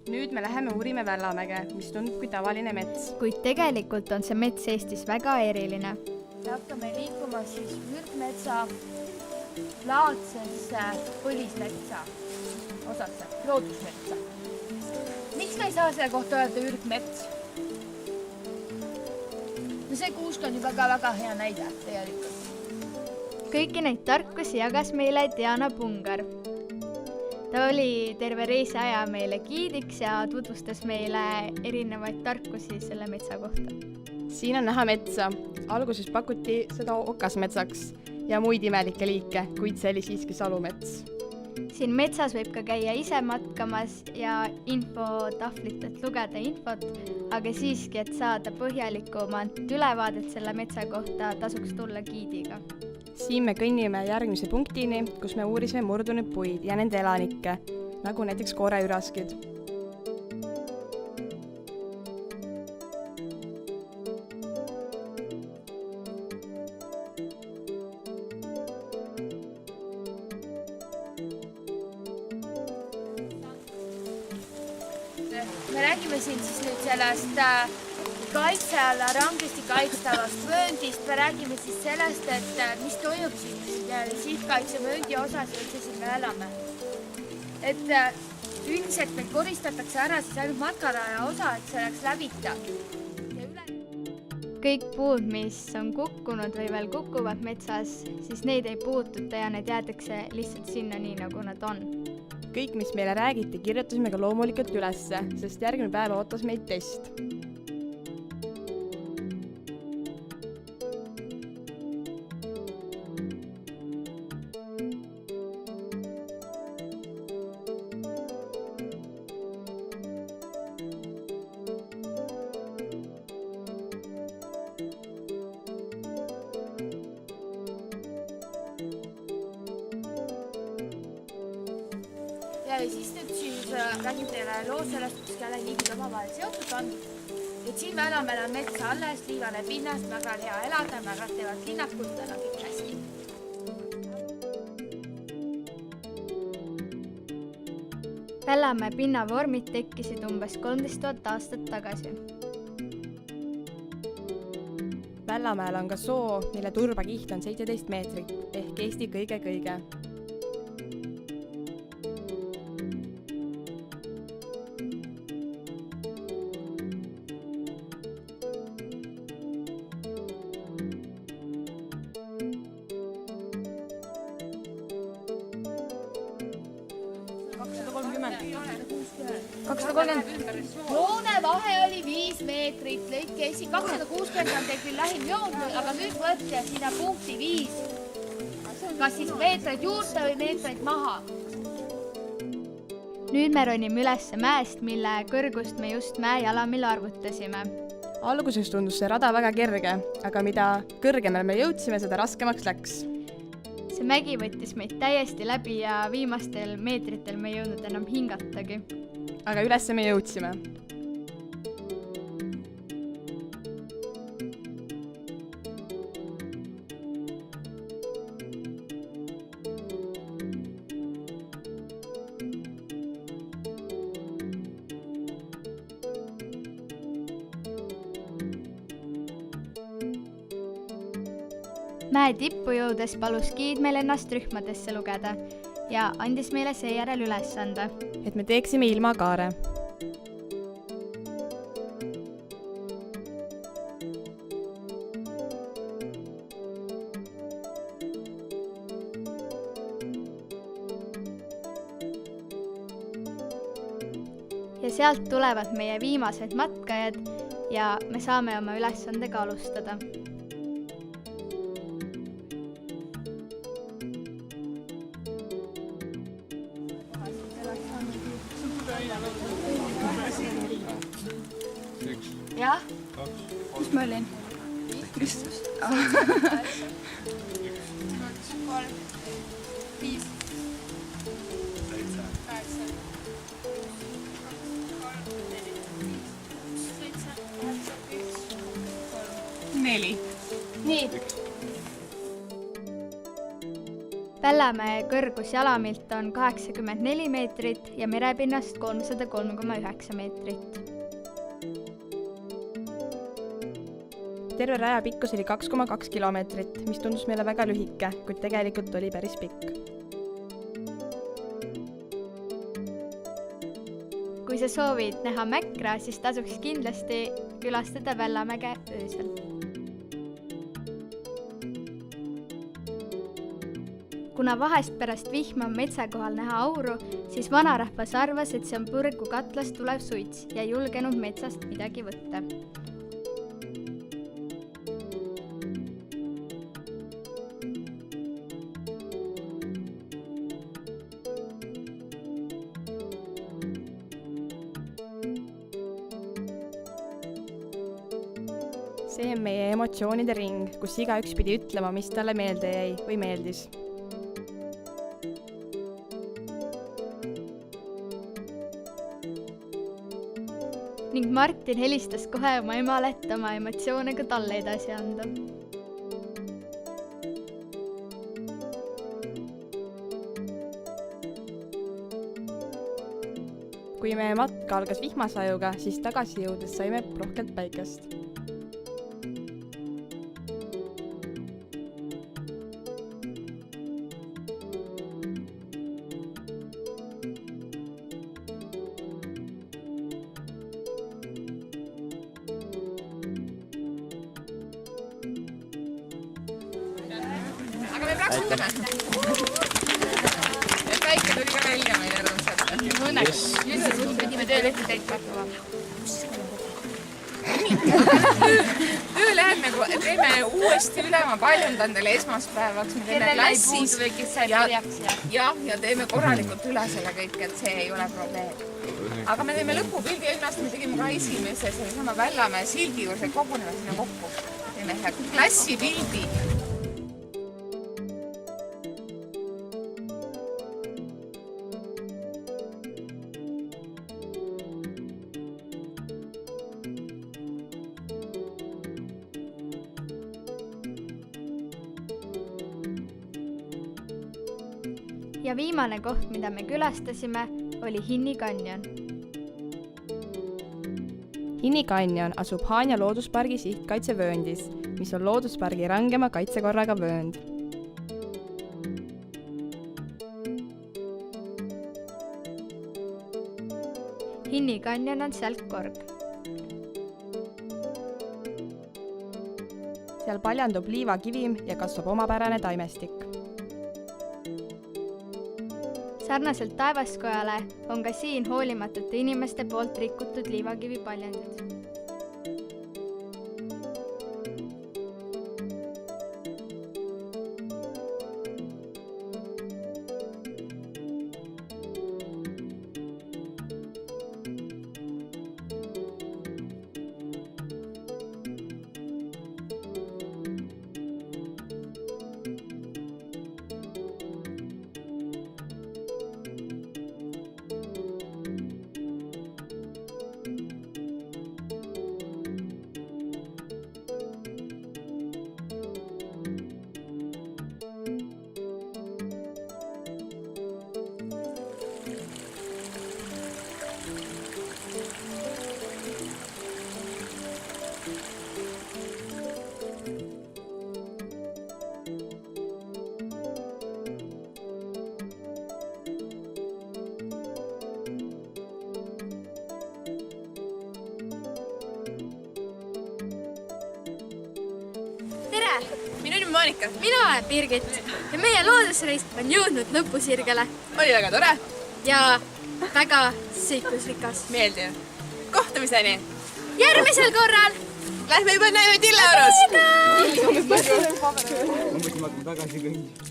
Nüüd me läheme uurime Vällamäge, mis tundub kui tavaline mets. Kuid tegelikult on see mets Eestis väga eriline. Hakkame liikuma siis ürgmetsa laadsesse põlismetsa osasse, loodusmetsa. Miks me ei saa selle kohta öelda ürgmets? No see kuusk on juba ka väga hea näide tegelikult. Kõiki neid tarkusi jagas meile Diana Pungar. Ta oli terve reisi aja meile giidiks ja tutvustas meile erinevaid tarkusi selle metsa kohta. Siin on näha metsa. Alguses pakuti seda okasmetsaks ja muid imelikke liike, kuid see oli siiski salumets. Siin metsas võib ka käia ise matkamas ja infotahvlitelt lugeda infot, aga siiski, et saada põhjalikumalt ülevaadet selle metsa kohta, tasuks tulla giidiga. Siin me kõnnime järgmise punktini, kus me uurisime murdunud puid ja nende elanikke, nagu näiteks kooreüraskid. Me räägime siin siis nüüd sellest kaitse alla rangesti kaitstavast vööndist. Me räägime siis sellest, et mis toimub siin sihtkaitsemööndi osas üldse siin me elame. Et üldiselt meil koristatakse ära siis ainult matkaraja osa, et see oleks läbita. Kõik puud, mis on kukkunud või veel kukuvad metsas, siis neid ei puututa ja need jäetakse lihtsalt sinna nii, nagu nad on. Kõik, mis meile räägiti, kirjutasime ka loomulikult ülesse, sest järgmine päev ootas meid test. Ja siis nüüd räägin teile loo sellest, kus jälle liigid omavahel seotud on. Et siin Vällamäel on metsa alles, liivane pinnast, väga hea elada, määrad teevad linnakut, on kõik hästi. Vällamäe pinnavormid tekkisid umbes 13 000 aastat tagasi. Vällamäel on ka soo, mille turbakiht on 17 meetrit ehk Eesti kõige-kõige. Joone vahe oli 5 meetrit, lõike esi 260 on teil küll lähim joon, aga nüüd võtte sinna punkti 5. Kas siis meetreid juurde või meetreid maha? Nüüd me ronime üles mäest, mille kõrgust me just mäejalamil arvutasime. Alguses tundus see rada väga kerge, aga mida kõrgemale me jõudsime, seda raskemaks läks. See mägi võttis meid täiesti läbi ja viimastel meetritel me ei jõudnud enam hingatagi. Aga ülesse me jõudsime. Mäe tippu jõudes palus giid meil ennast rühmadesse lugeda ja andis meile seejärel ülesande, et me teeksime ilmakaare. Ja sealt tulevad meie viimased matkajad ja me saame oma ülesandega alustada. Jah? Kus ma olin? Kristus. 3, 5, 7, 8, 4. Nii. Vällamäe kõrgus jalamilt on 84 meetrit ja merepinnast 303,9 meetrit. Terve raja pikkus oli 2,2 kilomeetrit, mis tundus meile väga lühike, kuid tegelikult oli päris pikk. Kui sa soovid näha Mäkra, siis tasuks kindlasti külastada Vällamäge öösel. Kuna vahest pärast vihma on metsa kohal näha auru, siis vanarahvas arvas, et see on põrgu katlast tulev suits ja ei julgenud metsast midagi võtta. See on meie emotsioonide ring, kus igaüks pidi ütlema, mis talle meelde jäi või meeldis. Ning Martin helistas kohe oma emale, et oma emotsioone ka talle edasi anda. Kui meie matka algas vihmasajuga, siis tagasi jõudes saime rohkelt päikest. Aga me plaksutame. Päike tuli ka välja meile rõõmsalt. Õnneks. Just pidime töölehti täitma hakkama. Töö läheb nagu, teeme uuesti üle, ma paljundan teile esmaspäevaks. Me teeme klassid ja teeme korralikult üle selle kõik, et see ei ole probleem. Aga me teeme lõpupildi ennast, me tegime ka esimese sellesama Vällamäe sildi juurde, koguneme sinna kokku. Teeme ühe klassipildi. Ja viimane koht, mida me külastasime, oli Hinni kanjon. Hinni kanjon asub Haanja looduspargi sihtkaitsevööndis, mis on looduspargi rangema kaitsekorraga vöönd. Hinni kanjon on sälgkorg. Seal paljandub liivakivim ja kasvab omapärane taimestik. Sarnaselt Taevaskojale on ka siin hoolimatute inimeste poolt rikutud liivakivi paljandid. Minu nimi Monika. Mina olen Birgit ja meie loodusreis on jõudnud lõpusirgele. Oli väga tore. Ja väga seiklusrikas. Meeldiv. Kohtumiseni. Järgmisel korral! Lähme juba näeme Tilleorus. Aitäh! Ma mõtlen tagasi kõik.